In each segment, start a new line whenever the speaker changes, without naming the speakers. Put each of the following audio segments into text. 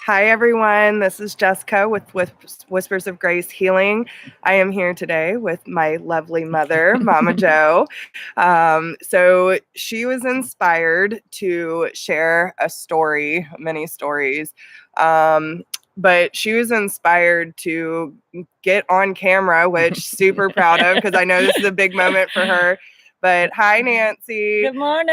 Hi, everyone. This is Jessica with Whispers of Grace Healing. I am here today with my lovely mother, Momma Jo. So she was inspired to share a story, many stories, but she was inspired to get on camera, which super proud of because I know this is a big moment for her. But hi, Nancy.
Good morning.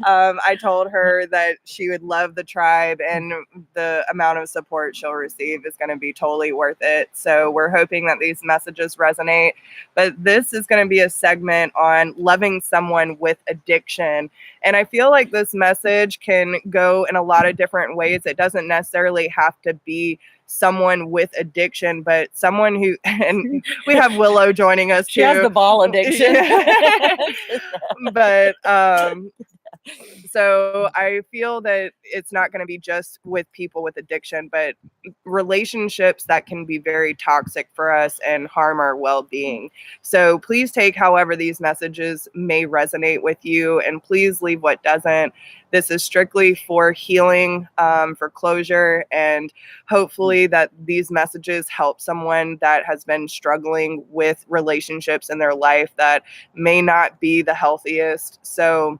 I told her that she would love the tribe and the amount of support she'll receive is going to be totally worth it. So we're hoping that these messages resonate. But this is going to be a segment on loving someone with addiction. And I feel like this message can go in a lot of different ways. It doesn't necessarily have to be someone with addiction, but someone who, and we have Willow joining us too.
She has the ball addiction.
But so I feel that it's not going to be just with people with addiction, but relationships that can be very toxic for us and harm our well-being. So please take however these messages may resonate with you, and please leave what doesn't. This is strictly for healing, for closure, and hopefully that these messages help someone that has been struggling with relationships in their life that may not be the healthiest. So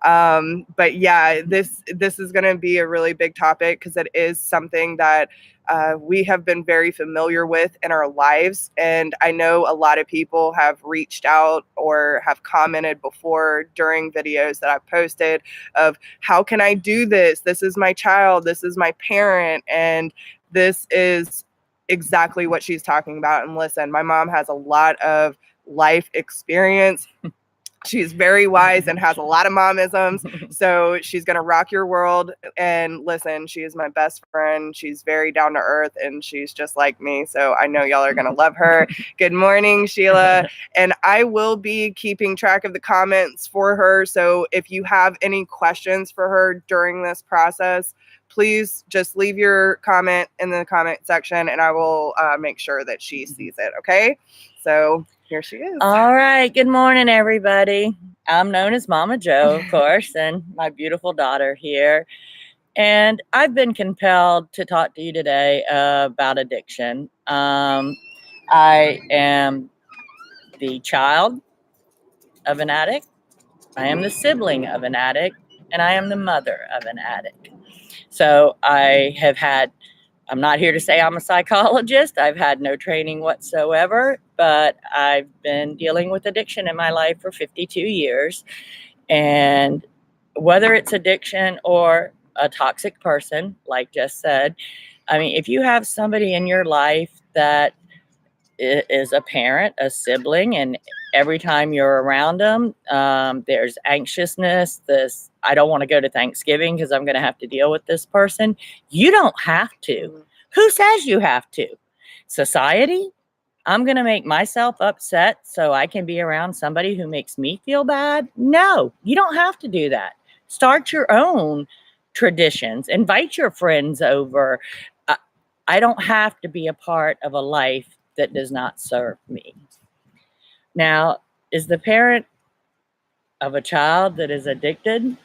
but yeah, this is going to be a really big topic because it is something that we have been very familiar with in our lives. And I know a lot of people have reached out or have commented before during videos that I've posted of how can I do this? This is my child. This is my parent. And this is exactly what she's talking about. And listen, my mom has a lot of life experience. She's very wise and has a lot of momisms. So she's going to rock your world. And listen, she is my best friend. She's very down to earth and she's just like me. So I know y'all are going to love her. Good morning, Sheila. And I will be keeping track of the comments for her. So if you have any questions for her during this process, please just leave your comment in the comment section and I will make sure that she sees it. Okay. So here she is.
All right. Good morning, everybody. I'm known as Momma Jo, of course, and my beautiful daughter here. And I've been compelled to talk to you today about addiction. I am the child of an addict. I am the sibling of an addict, and I am the mother of an addict. So I'm not here to say I'm a psychologist. I've had no training whatsoever, but I've been dealing with addiction in my life for 52 years. And whether it's addiction or a toxic person, like Jess said, I mean, if you have somebody in your life that is a parent, a sibling, and every time you're around them, there's anxiousness, I don't want to go to Thanksgiving because I'm going to have to deal with this person. You don't have to. Who says you have to? Society? I'm going to make myself upset so I can be around somebody who makes me feel bad? No, you don't have to do that. Start your own traditions. Invite your friends over. I don't have to be a part of a life that does not serve me. Now, is the parent of a child that is addicted?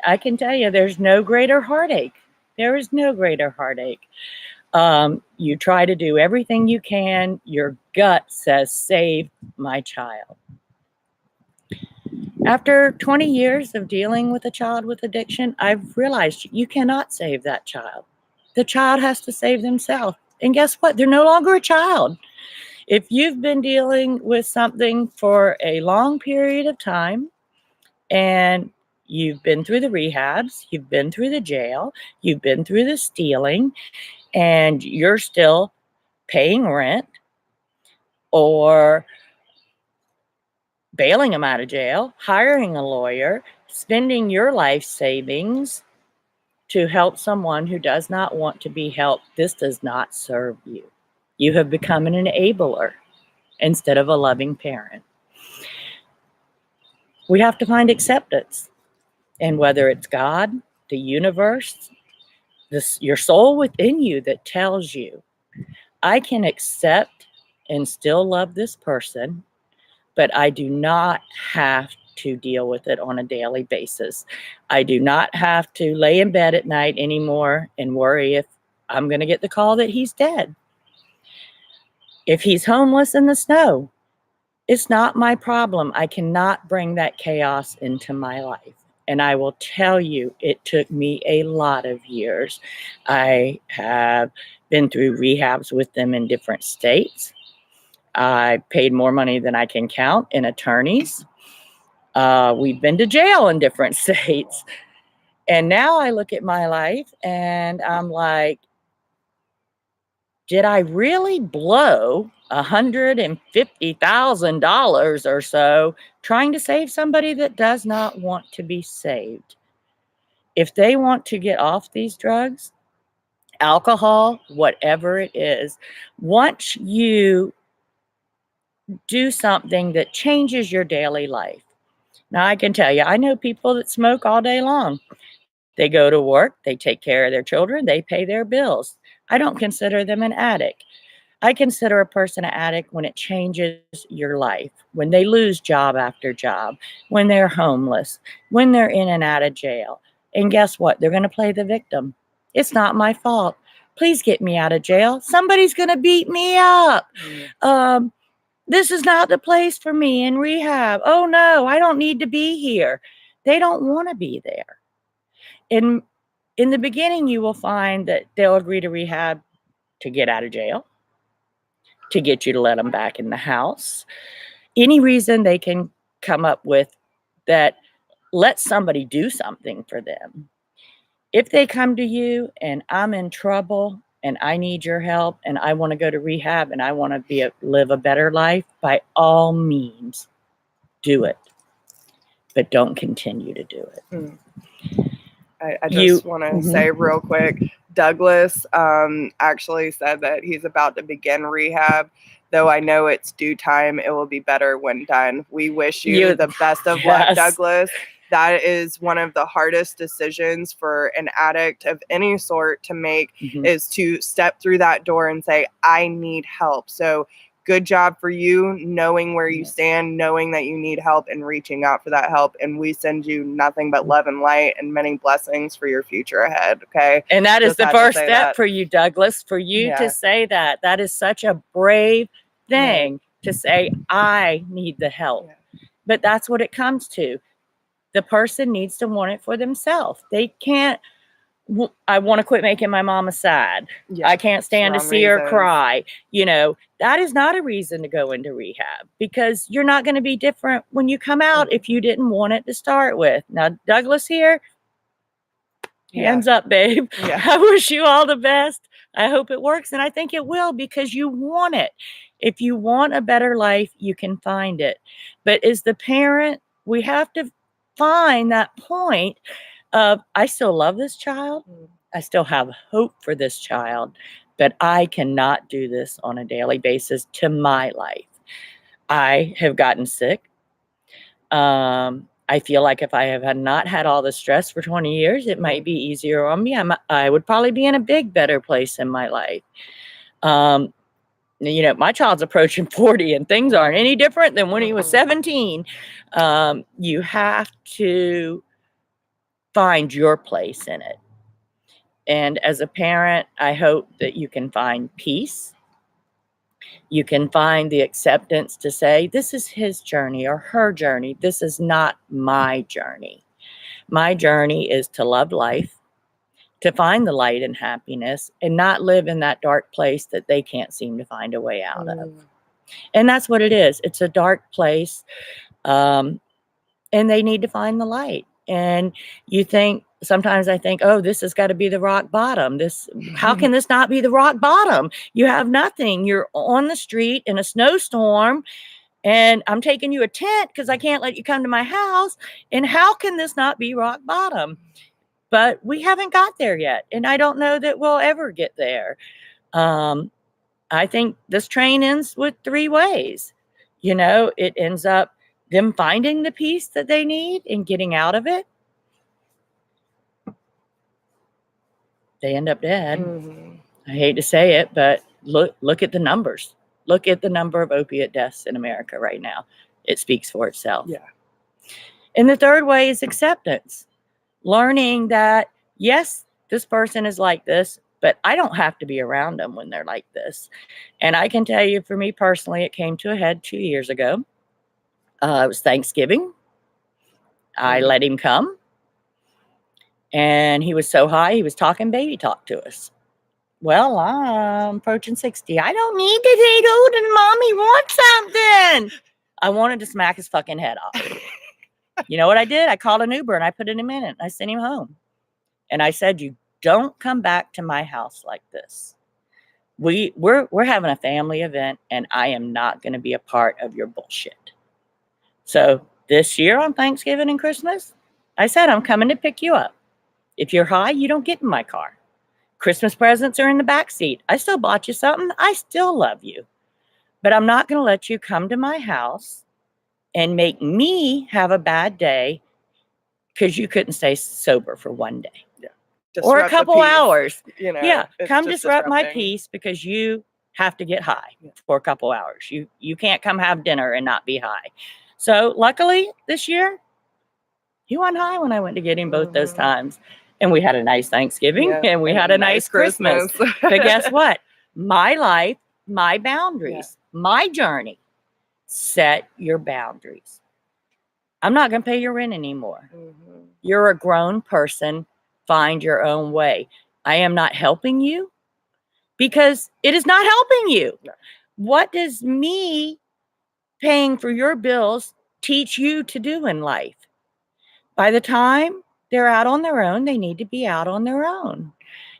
I can tell you there's no greater heartache. There is no greater heartache. You try to do everything you can. Your gut says, save my child. After 20 years of dealing with a child with addiction, I've realized you cannot save that child. The child has to save themselves. And guess what? They're no longer a child. If you've been dealing with something for a long period of time and you've been through the rehabs, you've been through the jail, you've been through the stealing, and you're still paying rent or bailing them out of jail, hiring a lawyer, spending your life savings to help someone who does not want to be helped, this does not serve you. You have become an enabler instead of a loving parent. We have to find acceptance. And whether it's God, the universe, your soul within you that tells you, I can accept and still love this person, but I do not have to deal with it on a daily basis. I do not have to lay in bed at night anymore and worry if I'm going to get the call that he's dead. If he's homeless in the snow, it's not my problem. I cannot bring that chaos into my life. And I will tell you, it took me a lot of years. I have been through rehabs with them in different states. I paid more money than I can count in attorneys. We've been to jail in different states. And now I look at my life and I'm like, did I really blow $150,000 or so trying to save somebody that does not want to be saved? If they want to get off these drugs, alcohol, whatever it is, once you do something that changes your daily life. Now, I can tell you, I know people that smoke all day long. They go to work, they take care of their children, they pay their bills. I don't consider them an addict. I consider a person an addict when it changes your life, when they lose job after job, when they're homeless, when they're in and out of jail. And guess what? They're going to play the victim. It's not my fault. Please get me out of jail. Somebody's going to beat me up. This is not the place for me in rehab. Oh no, I don't need to be here. They don't want to be there. In the beginning, you will find that they'll agree to rehab to get out of jail, to get you to let them back in the house. Any reason they can come up with that lets somebody do something for them. If they come to you and I'm in trouble and I need your help and I want to go to rehab and I want to live a better life, by all means, do it. But don't continue to do it.
I just want to say real quick, Douglas actually said that he's about to begin rehab. Though I know it's due time, it will be better when done. We wish you the best of luck, Douglas. That is one of the hardest decisions for an addict of any sort to make, is to step through that door and say, I need help. So good job for you, knowing where you stand, knowing that you need help and reaching out for that help. And we send you nothing but love and light and many blessings for your future ahead. Okay.
And that is the first step for you, Douglas, for you to say that. That is such a brave thing to say, I need the help. But that's what it comes to. The person needs to want it for themselves. They can't, I want to quit making my mama sad. I can't stand to see her cry. You know, that is not a reason to go into rehab, because you're not going to be different when you come out if you didn't want it to start with. Now, Douglas here, hands up, babe. I wish you all the best. I hope it works. And I think it will, because you want it. If you want a better life, you can find it. But as the parent, we have to find that point of, I still love this child. I still have hope for this child, but I cannot do this on a daily basis to my life. I have gotten sick. I feel like if I had not had all the stress for 20 years, it might be easier on me. I would probably be in a better place in my life. You know, my child's approaching 40 and things aren't any different than when he was 17. You have to find your place in it. And as a parent, I hope that you can find peace. You can find the acceptance to say, this is his journey or her journey. This is not my journey. My journey is to love life, to find the light and happiness, and not live in that dark place that they can't seem to find a way out of. And that's what it is. It's a dark place. And they need to find the light. And you think, sometimes I think, oh, this has got to be the rock bottom. How can this not be the rock bottom? You have nothing. You're on the street in a snowstorm, and I'm taking you a tent because I can't let you come to my house. And how can this not be rock bottom? But we haven't got there yet. And I don't know that we'll ever get there. I think this train ends with 3 ways. You know, it ends up them finding the peace that they need and getting out of it. They end up dead. I hate to say it, but look at the numbers. Look at the number of opiate deaths in America right now. It speaks for itself. And the third way is acceptance. Learning that, yes, this person is like this, but I don't have to be around them when they're like this. And I can tell you, for me personally, it came to a head 2 years ago. It was Thanksgiving. I let him come. And he was so high, he was talking baby talk to us. Well, I'm approaching 60. I don't need to date old and mommy wants something. I wanted to smack his fucking head off. You know what I did? I called an Uber and I put him in it and I sent him home. And I said, you don't come back to my house like this. We're having a family event and I am not going to be a part of your bullshit. So this year on Thanksgiving and Christmas, I said, I'm coming to pick you up. If you're high, you don't get in my car. Christmas presents are in the back seat. I still bought you something. I still love you. But I'm not going to let you come to my house and make me have a bad day because you couldn't stay sober for one day.
Yeah.
Or a couple hours.
You know,
yeah. Come disrupt my peace because you have to get high for a couple hours. You can't come have dinner and not be high. So luckily this year, he went high when I went to get him both those times. And we had a nice Thanksgiving and we had a nice Christmas. But guess what? My life, my boundaries, my journey. Set your boundaries. I'm not going to pay your rent anymore. You're a grown person. Find your own way. I am not helping you because it is not helping you. No. What does me paying for your bills teach you to do in life? By the time they're out on their own, they need to be out on their own.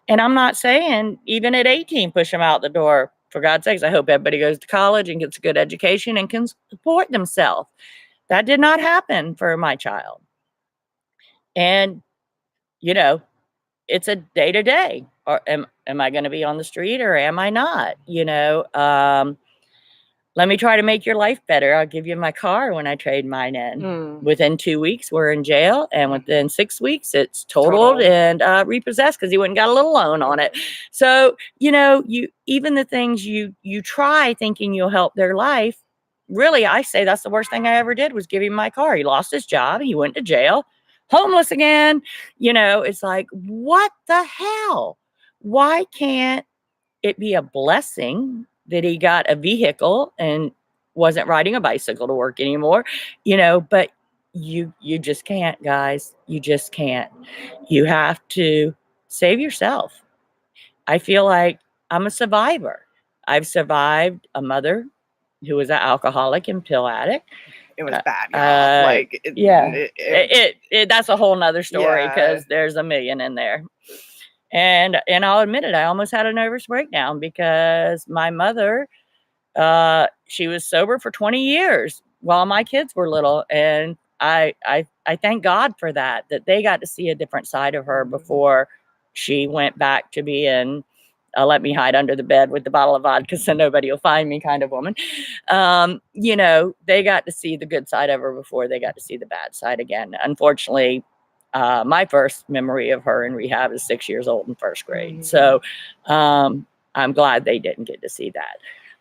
And I'm not saying even at 18, push them out the door. For God's sakes, I hope everybody goes to college and gets a good education and can support themselves. That did not happen for my child. And, you know, it's a day to day. Or am I going to be on the street or am I not? You know, let me try to make your life better. I'll give you my car when I trade mine in. Within 2 weeks, we're in jail. And within 6 weeks, it's totaled and repossessed because he went and got a little loan on it. So, you know, even the things you try thinking you'll help their life, really, I say that's the worst thing I ever did was give him my car. He lost his job. He went to jail. Homeless again. You know, it's like, what the hell? Why can't it be a blessing that he got a vehicle and wasn't riding a bicycle to work anymore, you know, but you just can't, guys. You just can't. You have to save yourself. I feel like I'm a survivor. I've survived a mother who was an alcoholic and pill addict.
It was bad. Y'all.
That's a whole nother story because there's a million in there. And I'll admit it, I almost had a nervous breakdown because my mother, she was sober for 20 years while my kids were little. And I thank God for that they got to see a different side of her before she went back to being let me hide under the bed with the bottle of vodka so nobody will find me kind of woman. You know, they got to see the good side of her before they got to see the bad side again. Unfortunately, my first memory of her in rehab is 6 years old in first grade. So I'm glad they didn't get to see that.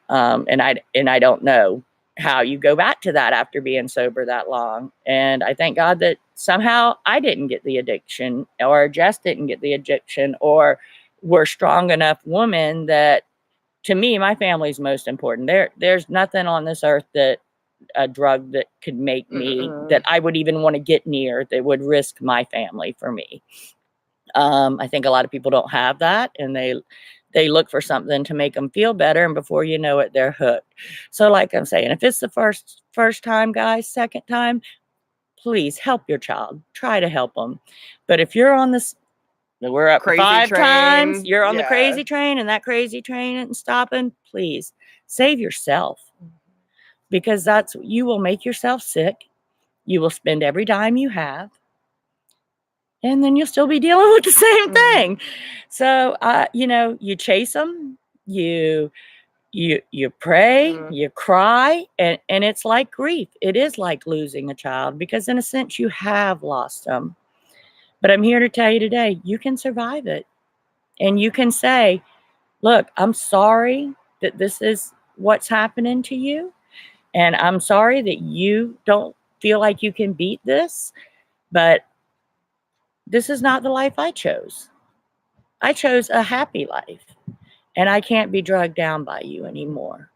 And I don't know how you go back to that after being sober that long. And I thank God that somehow I didn't get the addiction or Jess didn't get the addiction or we're strong enough women that, to me, my family's most important. There's nothing on this earth that a drug that could make me that I would even want to get near that would risk my family for me. I think a lot of people don't have that and they look for something to make them feel better. And before you know it, they're hooked. So like I'm saying, if it's the first time, guys, second time, please help your child, try to help them. But if you're on this, we're up crazy 5 train. Times, you're on the crazy train and that crazy train isn't stopping, please save yourself. Because you will make yourself sick. You will spend every dime you have. And then you'll still be dealing with the same thing. So, you know, you chase them, you pray, you cry, and it's like grief. It is like losing a child because in a sense you have lost them. But I'm here to tell you today, you can survive it. And you can say, look, I'm sorry that this is what's happening to you. And I'm sorry that you don't feel like you can beat this, but this is not the life I chose. I chose a happy life, and I can't be drugged down by you anymore.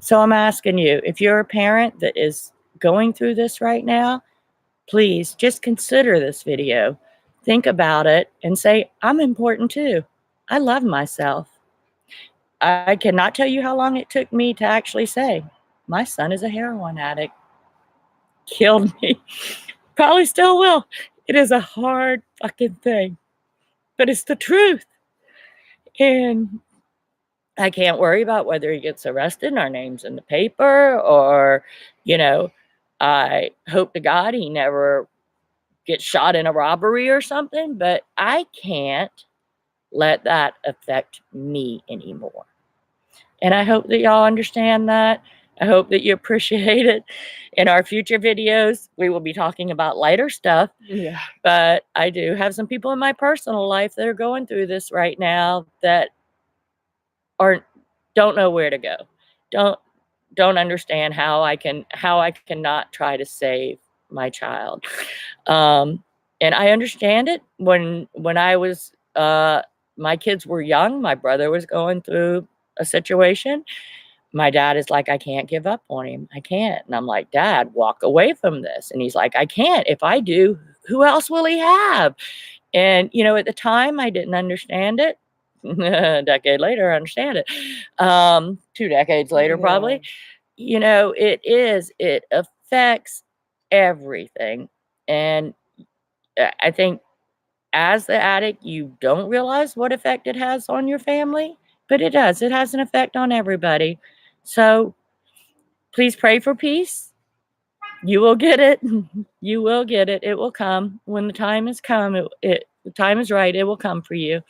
So I'm asking you, if you're a parent that is going through this right now, please just consider this video. Think about it and say, I'm important too. I love myself. I cannot tell you how long it took me to actually say, my son is a heroin addict. Killed me. Probably still will. It is a hard fucking thing, but it's the truth. And I can't worry about whether he gets arrested and our name's in the paper, or, I hope to God he never gets shot in a robbery or something, but I can't let that affect me anymore. And I hope that y'all understand that. I hope that you appreciate it. In our future videos, we will be talking about lighter stuff.
Yeah.
But I do have some people in my personal life that are going through this right now that don't know where to go. Don't understand how I cannot try to save my child. And I understand it. When I was my kids were young, my brother was going through a situation. My dad is like, I can't give up on him. I can't. And I'm like, Dad, walk away from this. And he's like, I can't. If I do, who else will he have? And, at the time I didn't understand it. A decade later, I understand it. 2 decades later, probably. It affects everything. And I think as the addict, you don't realize what effect it has on your family, but it does. It has an effect on everybody. So please pray for peace. You will get it. You will get it. It will come when the time has come. The time is right. It will come for you.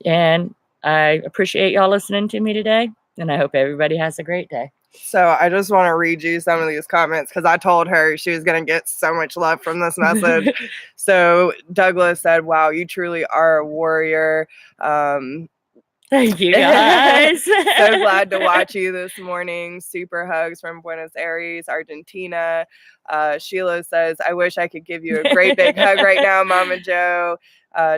And I appreciate y'all listening to me today. And I hope everybody has a great day.
So I just want to read you some of these comments because I told her she was going to get so much love from this message. So Douglas said, wow, you truly are a warrior.
Thank you, guys.
So glad to watch you this morning. Super hugs from Buenos Aires, Argentina. Sheila says, I wish I could give you a great big hug right now, Momma Jo.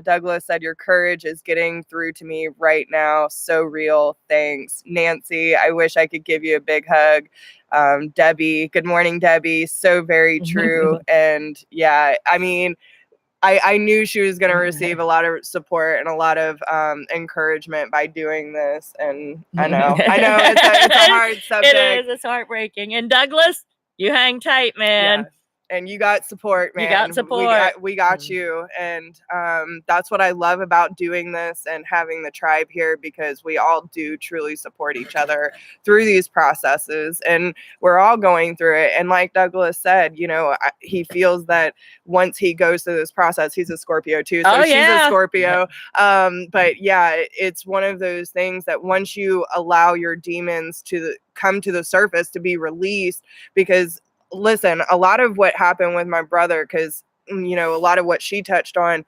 Douglas said, your courage is getting through to me right now. So real. Thanks. Nancy, I wish I could give you a big hug. Debbie, good morning, Debbie. So very true. And yeah, I mean, I knew she was going to receive a lot of support and a lot of encouragement by doing this. And I know it's a hard subject.
It is. It's heartbreaking. And Douglas, you hang tight, man.
Yeah. And you got support, man.
You got support.
We got you. And that's what I love about doing this and having the tribe here, because we all do truly support each other through these processes. And we're all going through it. And like Douglas said, he feels that once he goes through this process, he's a Scorpio too. So she's a Scorpio. But yeah, it's one of those things that once you allow your demons to come to the surface, to be released, because listen, a lot of what happened with my brother, because a lot of what she touched on,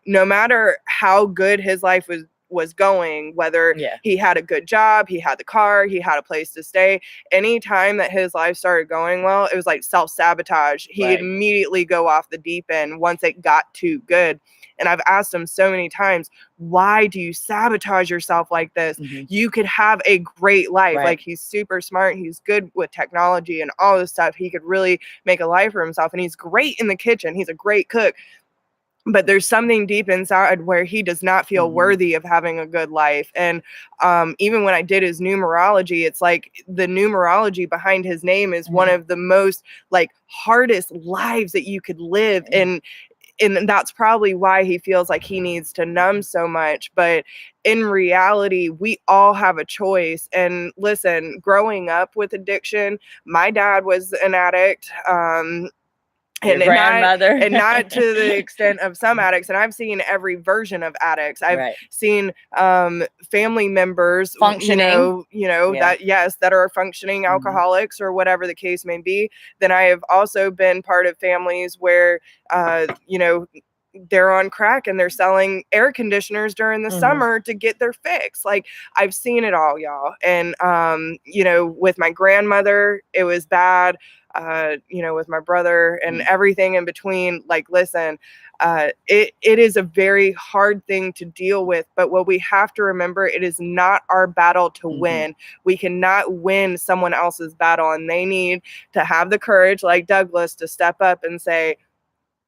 no matter how good his life was going, whether he had a good job, he had the car, he had a place to stay, anytime that his life started going well, it was like self-sabotage. He'd immediately go off the deep end once it got too good. And I've asked him so many times, why do you sabotage yourself like this? Mm-hmm. You could have a great life. Like, he's super smart. He's good with technology and all this stuff. He could really make a life for himself. And he's great in the kitchen. He's a great cook. But there's something deep inside where he does not feel worthy of having a good life. And even when I did his numerology, it's like the numerology behind his name is one of the most hardest lives that you could live. And that's probably why he feels like he needs to numb so much. But in reality, we all have a choice. And listen, growing up with addiction, my dad was an addict. And
grandmother.
not to the extent of some addicts. And I've seen every version of addicts. I've seen family members functioning, that are functioning alcoholics or whatever the case may be. Then I have also been part of families where, they're on crack and they're selling air conditioners during the summer to get their fix. Like, I've seen it all, y'all. And, with my grandmother, it was bad. with my brother and everything in between. Like, listen, it is a very hard thing to deal with, but what we have to remember, it is not our battle to win. We cannot win someone else's battle, and they need to have the courage, like Douglas, to step up and say,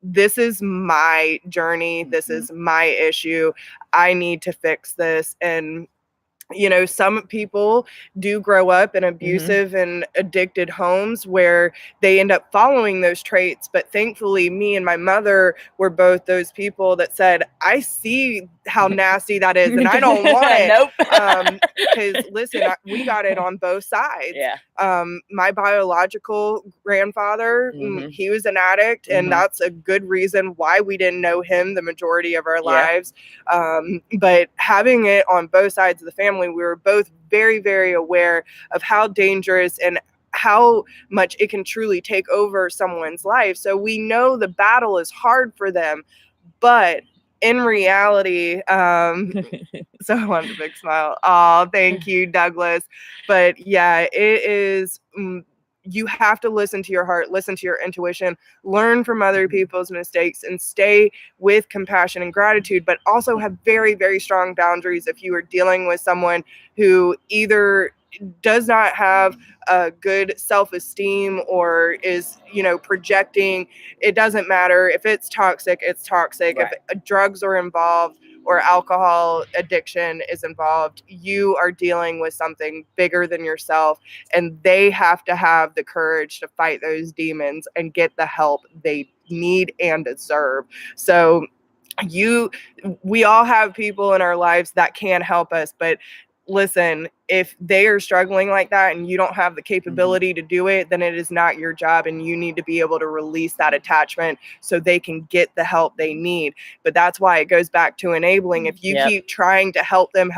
this is my journey. This is my issue. I need to fix this. And some people do grow up in abusive and addicted homes where they end up following those traits. But thankfully, me and my mother were both those people that said, I see how nasty that is and I don't want it.
Nope.
Because listen, we got it on both sides.
Yeah.
My biological grandfather, he was an addict, and that's a good reason why we didn't know him the majority of our lives. But having it on both sides of the family, we were both very, very aware of how dangerous and how much it can truly take over someone's life. So we know the battle is hard for them, but in reality, so I wanted a big smile. Oh, thank you, Douglas. But yeah, it is. You have to listen to your heart, listen to your intuition, learn from other people's mistakes, and stay with compassion and gratitude, but also have very, very strong boundaries if you are dealing with someone who either does not have a good self-esteem or is, projecting. It doesn't matter. If it's toxic, it's toxic. Right. If drugs are involved or alcohol addiction is involved, you are dealing with something bigger than yourself, and they have to have the courage to fight those demons and get the help they need and deserve. So we all have people in our lives that can help us, but listen, if they are struggling like that and you don't have the capability to do it, then it is not your job, and you need to be able to release that attachment so they can get the help they need. But that's why it goes back to enabling. If you keep trying to help them,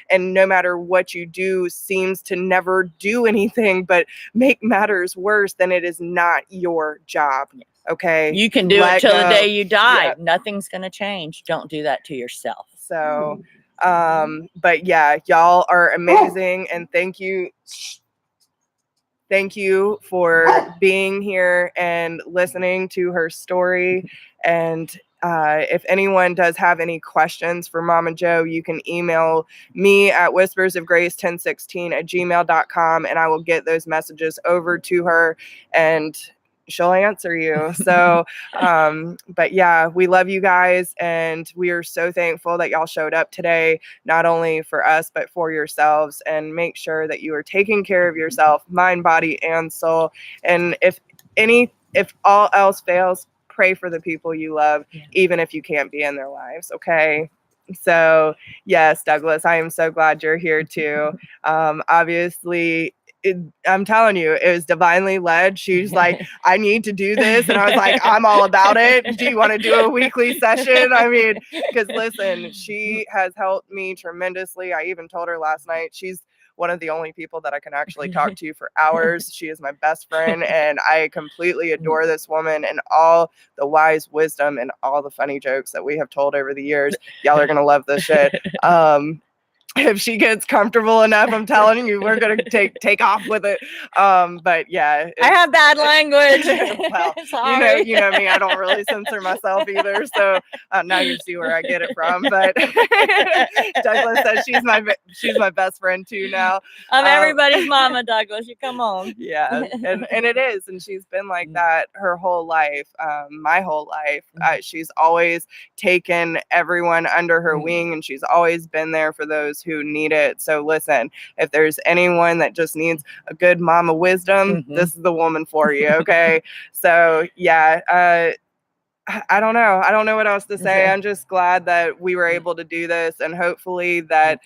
and no matter what you do seems to never do anything but make matters worse, then it is not your job. Okay.
You can do it till the day you die. Nothing's going to change. Don't do that to yourself.
So, but yeah, y'all are amazing, and thank you for being here and listening to her story. And if anyone does have any questions for Momma Jo, you can email me at whispersofgrace1016@gmail.com, and I will get those messages over to her and she'll answer you. So, but yeah, we love you guys, and we are so thankful that y'all showed up today, not only for us, but for yourselves. And make sure that you are taking care of yourself, mind, body, and soul. And if all else fails, pray for the people you love, even if you can't be in their lives. Okay. So yes, Douglas, I am so glad you're here too. Obviously, I'm telling you, it was divinely led. She's like, I need to do this. And I was like, I'm all about it. Do you want to do a weekly session? I mean, because listen, she has helped me tremendously. I even told her last night, she's one of the only people that I can actually talk to for hours. She is my best friend, and I completely adore this woman and all the wise wisdom and all the funny jokes that we have told over the years. Y'all are going to love this shit. If she gets comfortable enough, I'm telling you, we're gonna take off with it. But yeah,
I have bad language.
Well, you know me. I don't really censor myself either. So now you see where I get it from. But Douglas says she's my best friend too now.
I'm everybody's mama, Douglas. You come on.
Yeah, and it is, and she's been like that her whole life, my whole life. She's always taken everyone under her wing, and she's always been there for those who need it. So listen, if there's anyone that just needs a good mama wisdom, this is the woman for you. Okay. So yeah, I don't know. I don't know what else to say. I'm just glad that we were able to do this, and hopefully that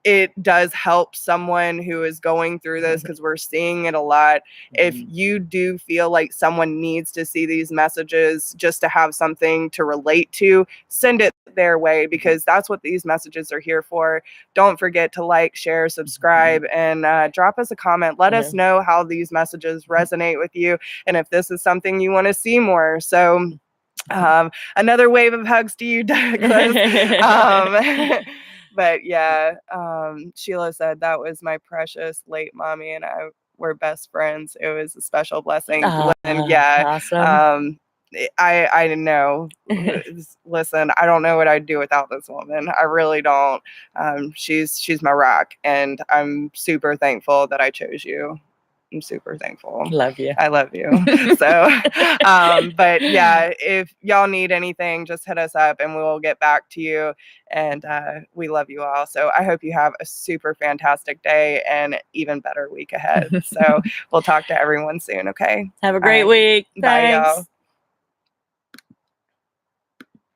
it does help someone who is going through this, because we're seeing it a lot. If you do feel like someone needs to see these messages just to have something to relate to, send it their way, because that's what these messages are here for. Don't forget to like, share, subscribe, and drop us a comment. Let us know how these messages resonate with you, and if this is something you want to see more. So another wave of hugs to you, Douglas. But yeah, Sheila said that was my precious late mommy, and I we're best friends. It was a special blessing.
Ah,
Lynn, yeah.
awesome.
I didn't know. Listen, I don't know what I'd do without this woman. I really don't. She's my rock, and I'm super thankful that I chose you. I'm super thankful.
Love you.
I love you. So, but yeah, if y'all need anything, just hit us up and we'll get back to you. And we love you all. So I hope you have a super fantastic day and even better week ahead. So we'll talk to everyone soon. Okay.
Have a great week.
Bye,
Thanks.
y'all.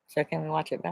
So can we watch it back?